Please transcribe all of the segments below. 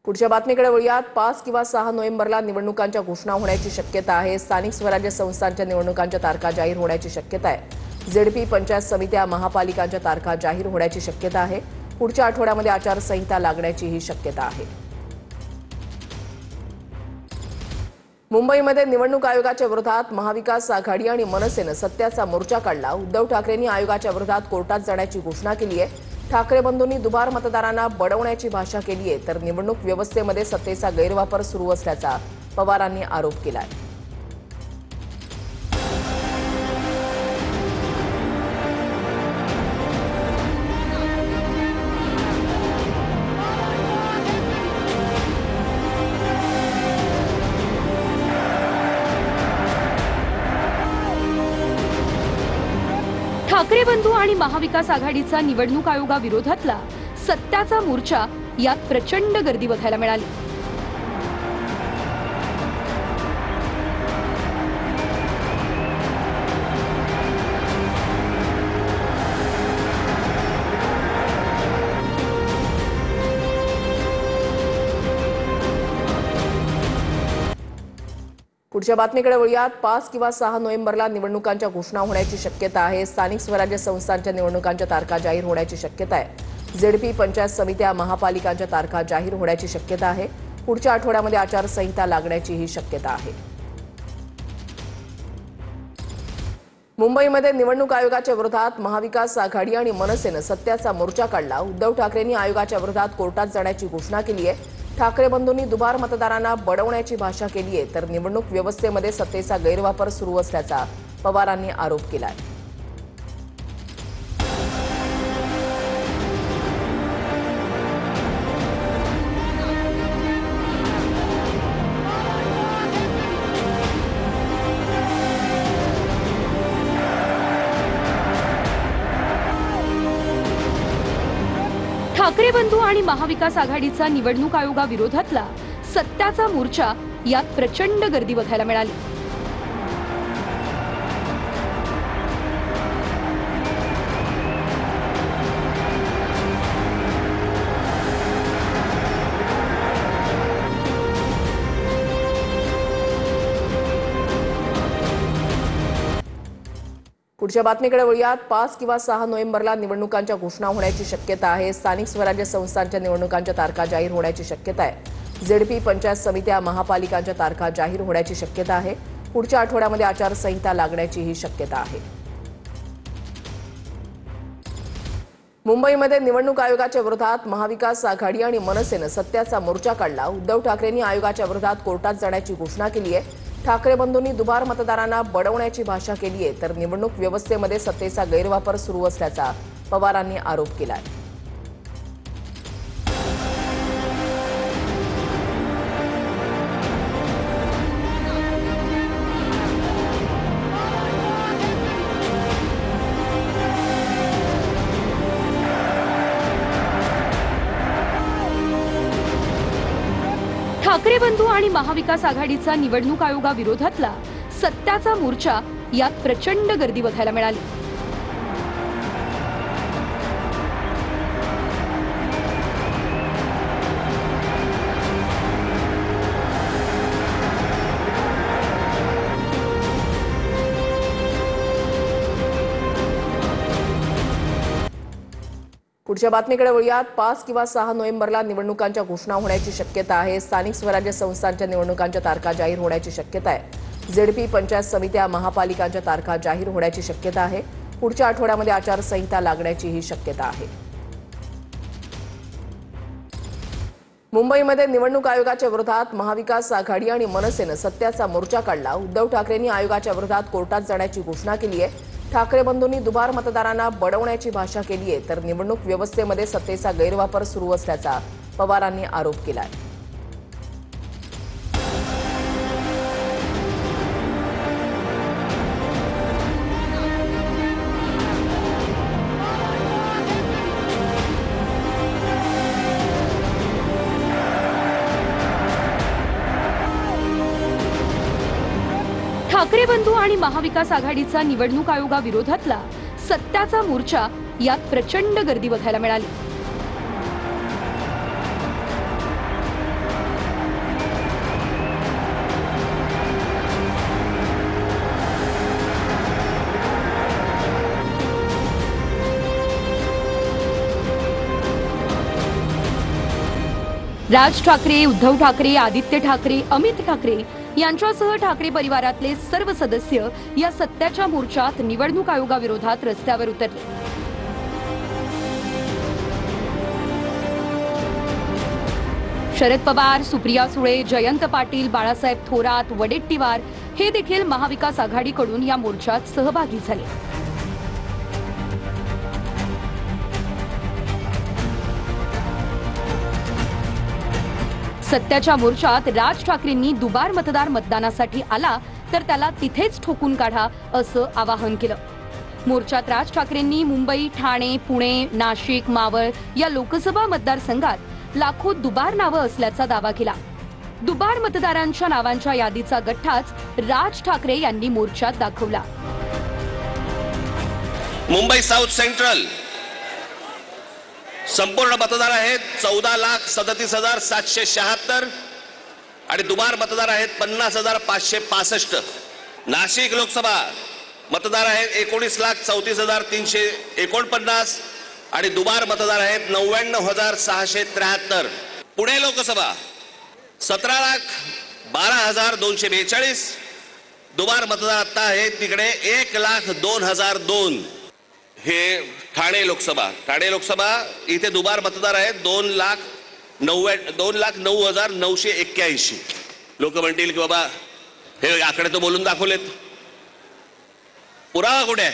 पुढच्या बातमीकडे वळूयात। 5 किंवा 6 नोव्हेंबरला निवडणुकांच्या घोषणा होण्याची शक्यता आहे। स्थानिक स्वराज्य संस्थांच्या निवडणुकांच्या तारखा जाहीर होण्याची शक्यता आहे। झेडपी, पंचायत समित्या, महापालिकांच्या तारखा जाहीर होण्याची शक्यता आहे। पुढच्या आठवड्यामध्ये आचारसंहिता लागण्याचीही शक्यता आहे। मुंबईमध्ये निवडणूक आयोगाच्या विरोधात महाविकास आघाडी आणि मनसेनं सत्याचा मोर्चा काढला। उद्धव ठाकरेंनी आयोगाच्या विरोधात कोर्टात जाण्याची घोषणा केली आहे। ठाकरे बंधूंनी दुबार मतदारांना बडवण्याची भाषा केली आहे, तर निवडणूक व्यवस्थेमध्ये सत्तेचा गैरवापर सुरू असल्याचा पवारांनी आरोप केला आहे। ठाकरे बंधू आणि महाविकास आघाडीचा निवडणूक आयोगाविरोधातला सत्याचा मोर्चा यात प्रचंड गर्दी बघायला मिळाली। पुढच्या बातमीकडे वळूयात। 5 किंवा 6 नोव्हेंबरला निवडणुकांच्या घोषणा होण्याची शक्यता आहे। स्थानिक स्वराज्य संस्थांच्या निवडणुकांच्या तारखा जाहीर होण्याची शक्यता आहे। झेडपी, पंचायत समित्या, महापालिकांच्या तारखा जाहीर होण्याची शक्यता आहे। पुढच्या आठवड्यामध्ये आचारसंहिता लागण्याचीही शक्यता आहे। मुंबईमध्ये निवडणूक आयोगाच्या विरोधात महाविकास आघाडी आणि मनसेनं सत्याचा मोर्चा काढला। उद्धव ठाकरेंनी आयोगाच्या विरोधात कोर्टात जाण्याची घोषणा केली आहे। ठाकरे बंधूंनी दुबार मतदारांना बडवण्याची भाषा केली आहे, तर निवडणूक व्यवस्थेमध्ये सत्तेचा गैरवापर सुरू असल्याचा पवारांनी आरोप केला आहे। ठाकरे बंधू आणि महाविकास आघाडीचा निवडणूक आयोगाविरोधातला सत्याचा मोर्चा यात प्रचंड गर्दी बघायला मिळाली। पुढच्या बातमीकडे वळूयात। 5 किंवा 6 नोव्हेंबरला निवडणुकांच्या घोषणा होण्याची शक्यता आहे। स्थानिक स्वराज्य संस्थांच्या निवडणुकांच्या तारखा जाहीर होण्याची शक्यता आहे। झेडपी, पंचायत समित्या, महापालिकांच्या तारखा जाहीर होण्याची शक्यता आहे। पुढच्या आठवड्यामध्ये आचारसंहिता लागण्याचीही शक्यता आहे। मुंबईमध्ये निवडणूक आयोगाच्या विरोधात महाविकास आघाडी आणि मनसेनं सत्याचा मोर्चा काढला। उद्धव ठाकरेंनी आयोगाच्या विरोधात कोर्टात जाण्याची घोषणा केली आहे। ठाकरे बंधूंनी दुबार मतदारांना बडवण्याची भाषा केली आहे, तर निवडणूक व्यवस्थेमध्ये सत्तेचा गैरवापर सुरू असल्याचा पवारांनी आरोप केला आहे। ठाकरे बंधू आणि महाविकास आघाडीचा निवडणूक आयोगाविरोधातला सत्याचा मोर्चा यात प्रचंड गर्दी बघायला मिळाली। पुढच्या बातमीकडे वळूयात। 5 किंवा 6 नोव्हेंबरला निवडणुकांच्या घोषणा होण्याची शक्यता आहे। स्थानिक स्वराज्य संस्थांच्या निवडणुकांच्या तारखा जाहीर होण्याची शक्यता आहे। झेडपी, पंचायत समित्या, महापालिकांच्या तारखा जाहीर होण्याची शक्यता आहे। पुढच्या आठवड्यामध्ये आचारसंहिता लागण्याचीही शक्यता आहे। मुंबईमध्ये निवडणूक आयोगाच्या विरोधात महाविकास आघाडी आणि मनसेनं सत्याचा मोर्चा काढला। उद्धव ठाकरेंनी आयोगाच्या विरोधात कोर्टात जाण्याची घोषणा केली आहे। ठाकरे बंधूंनी दुबार मतदारांना बडवण्याची भाषा केली आहे, तर निवडणूक व्यवस्थेमध्ये सत्तेचा गैरवापर सुरू असल्याचा पवारांनी आरोप केला आहे। ठाकरे बंधू आणि महाविकास आघाडीचा निवडणूक आयोगाविरोधातला सत्याचा मोर्चा यात प्रचंड गर्दी बघायला मिळाली। राज ठाकरे, उद्धव ठाकरे, आदित्य ठाकरे, अमित ठाकरे यांच्यासह ठाकरे परिवारातले सर्व सदस्य या सत्याच्या मोर्चात निवडणूक आयोगाविरोधात रस्त्यावर उतरले. शरद पवार, सुप्रिया सुळे, जयंत पाटील, बाळासाहेब थोरात, वडेट्टीवार हे देखील महाविकास आघाडीकडून या मोर्चात सहभागी झाले. सत्याच्या मोर्चात राज ठाकरेंनी दुबार मतदार मतदानासाठी आला तर त्याला तिथेच ठोकून काढा असं आवाहन केलं. मोर्चात राज ठाकरेंनी मुंबई, ठाणे, पुणे, नाशिक, मावळ या लोकसभा मतदारसंघात लाखो दुबार नावं असल्याचा दावा केला. दुबार मतदारांच्या नावांच्या यादीचा गठ्ठाच राज ठाकरे यांनी मोर्चात दाखवला. मुंबई साउथ सेंट्रल संपूर्ण मतदार आहेत 14,37,776 आणि दुबार मतदार आहेत 50,565. नाशिक लोकसभा मतदार आहेत 19,34,349 आणि दुबार मतदार आहेत 99,673. पुणे लोकसभा 17,12,242 दुबार मतदार आता आहेत तिकडे 1,02,002. हे ठाणे लोकसभा इथे दुबार मतदार आहेत 2,09,981. लोक म्हणतील की बाबा हे आकडे तो बोलून दाखवलेत, पुरावा कुठे आहे?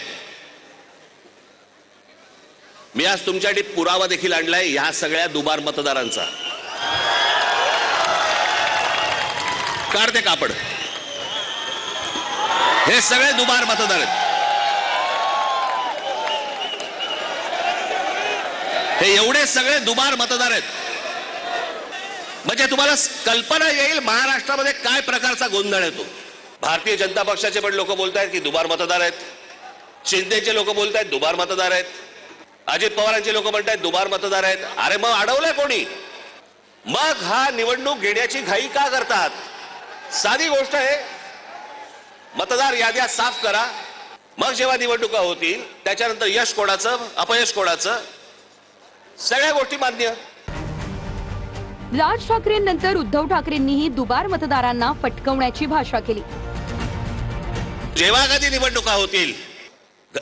मी आज तुमच्यासाठी पुरावा देखील आणलाय ह्या सगळ्या दुबार मतदारांचा. काढते कापड. हे सगळे दुबार मतदार आहेत. हे एवढे सगळे दुबार मतदार आहेत. म्हणजे तुम्हाला कल्पना येईल महाराष्ट्रामध्ये काय प्रकारचा गोंधळ येतो. भारतीय जनता पक्षाचे पण लोक बोलतायत की दुबार मतदार आहेत. शिंदेचे लोक बोलतायत दुबार मतदार आहेत. अजित पवारांचे लोक म्हणतात दुबार मतदार आहेत. अरे मग अडवलंय कोणी? मग हा निवडणूक घेण्याची घाई का करतात? साधी गोष्ट आहे, मतदार याद्या साफ करा. मग जेव्हा निवडणुका होतील त्याच्यानंतर यश कोणाचं अपयश कोणाचं सगळ्या गोष्टी मान्य. राज ठाकरेंनंतर उद्धव ठाकरेंनीही दुबार मतदारांना फटकवण्याची भाषा केली. जेव्हा कधी निवडणुका होतील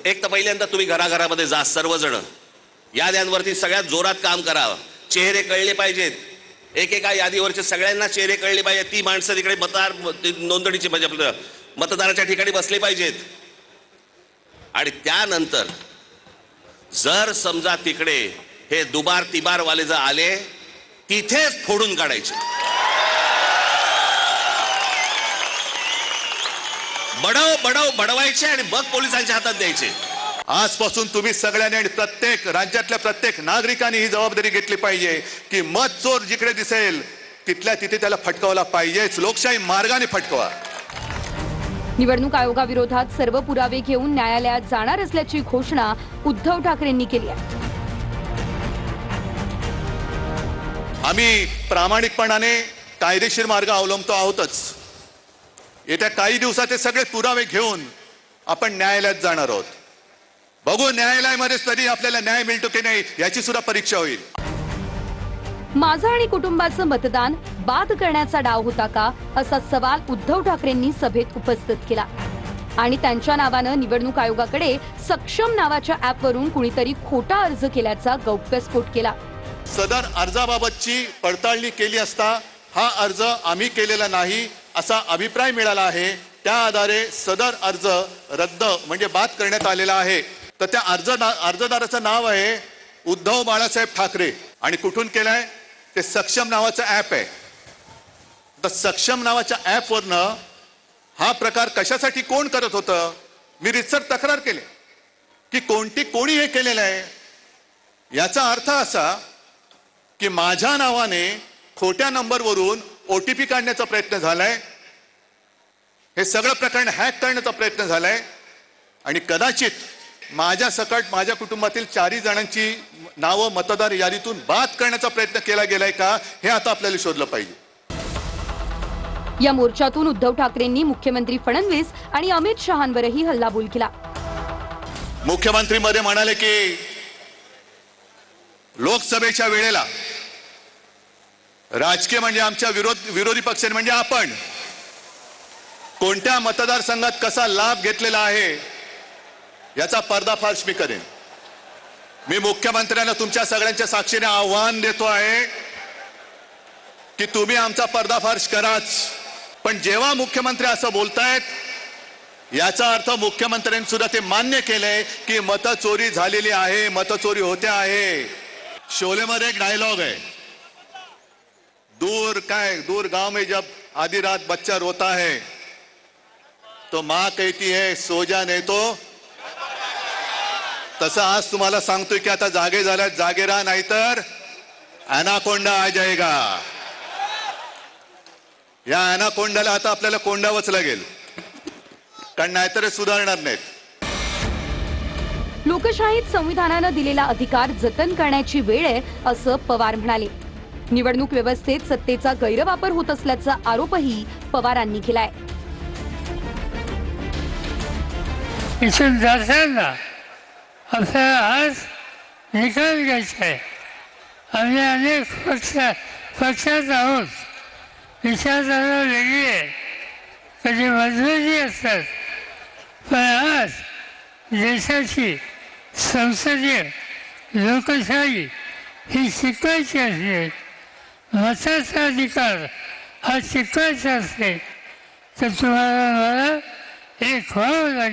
एक तर पहिल्यांदा तुम्ही घराघरामध्ये जा, सर्वजण याद्यांवरती सगळ्यात जोरात काम करा. चेहरे कळले पाहिजेत. एकेका यादीवरचे सगळ्यांना चेहरे कळले पाहिजेत. ती माणसं तिकडे मतदार नोंदणीची म्हणजे मतदाराच्या ठिकाणी बसले पाहिजेत. आणि त्यानंतर जर समजा तिकडे हे दुबार तिबार वाले जर आले तिथेच फोडून काढायचे. बडवायचे आणि मग पोलिसांच्या हातात द्यायचे. आजपासून तुम्ही सगळ्यांनी आणि प्रत्येक राज्यातल्या प्रत्येक नागरिकांनी ही जबाबदारी घेतली पाहिजे की मत चोर जिकडे दिसेल तिथल्या तिथे त्याला फटकावला पाहिजेच. लोकशाही मार्गाने फटकवा. निवडणूक आयोगाविरोधात सर्व पुरावे घेऊन न्यायालयात जाणार असल्याची घोषणा उद्धव ठाकरेंनी केली आहे. आम्ही प्रामाणिकपणाने कायदेशीर मार्ग अवलंबतो आहोतच. येत्या काही दिवसात हे सगळे पुरावे घेऊन आपण न्यायालयात जाणार आहोत. बघू न्यायालयामध्ये तरी आपल्याला न्याय मिळतो की नाही याची सुद्धा परीक्षा होईल. माझं आणि कुटुंबाचं मतदान बाद करण्याचा डाव होता का असा सवाल उद्धव ठाकरेंनी सभेत उपस्थित केला. आणि त्यांच्या नावानं निवडणूक आयोगाकडे सक्षम नावाच्या ॲपवरून कुणीतरी खोटा अर्ज केल्याचा गौप्यस्फोट केला. सदर अर्जाबाबतची पडताळणी केली असता हा अर्ज आम्ही केलेला नाही असा अभिप्राय मिळाला आहे. त्या आधारे सदर अर्ज रद्द म्हणजे बाद करण्यात आलेला आहे. तर त्या अर्जदाराचं नाव आहे उद्धव बाळासाहेब ठाकरे. आणि कुठून केलंय ते सक्षम नावाचं ॲप आहे. तर सक्षम नावाच्या ॲपवरनं हा प्रकार कशासाठी कोण करत होतं मी रितसर तक्रार केली की कोणी हे केलेलं आहे. याचा अर्थ असा की माझ्या नावाने खोट्या नंबरवरून OTP काढण्याचा प्रयत्न झालाय. हे सगळं प्रकरण हॅक करण्याचा प्रयत्न झालाय. आणि कदाचित माझ्या सकट माझ्या कुटुंबातील 4 जणांची नावं मतदार यादीतून बाद करण्याचा प्रयत्न केला गेलाय का हे आता आपल्याला शोधलं पाहिजे. या मोर्चातून उद्धव ठाकरेंनी मुख्यमंत्री फडणवीस आणि अमित शहांवरही हल्लाबोल केला. मुख्यमंत्री मध्ये म्हणाले की लोकसभेच्या वेळेला राजकीय म्हणजे आमच्या विरोधी पक्ष म्हणजे आपण कोणत्या मतदारसंघात कसा लाभ घेतलेला आहे याचा पर्दाफाश मी करेन. मी मुख्यमंत्र्यांना तुमच्या सगळ्यांच्या साक्षीने आव्हान देतो आहे की तुम्ही आमचा पर्दाफाश कराच. पण जेव्हा मुख्यमंत्री असं बोलतायत याचा अर्थ मुख्यमंत्र्यांनी सुद्धा ते मान्य केलंय की मतचोरी झालेली आहे, मतचोरी होते आहे. शोलेमध्ये एक डायलॉग आहे, दूर गांव में जब आधी रात बच्चा रोता है तो माँ कहती है सो जा नहीं तो. तसं आज तुम्हाला सांगतोय की आता जागे झाल्यात, जागे राहा, नाहीतर ॲनाकोंडा आ जाएगा. या ॲनाकोंडाला आता आपल्याला कोंडावंच लागेल, कारण नाहीतर सुधारणार नाहीत. लोकशाहीत संविधानानं दिलेला अधिकार जतन करण्याची वेळ आहे असं पवार म्हणाले. निवडणूक व्यवस्थेत सत्तेचा गैरवापर होत असल्याचा आरोपही पवारांनी केलाय. इथून जाताना आपल्याला आज निकाल घ्यायचा आहे. आम्ही अनेक पक्षात आहोत, विचारधारा वेगळी आहे, कधी मतभेदी असतात, पण आज देशाची संसदीय लोकशाही ही शिकवायची असेल, मताचा अधिकार हा शिकवायचा असेल तर तुम्हाला मला एक व्हावं लागेल.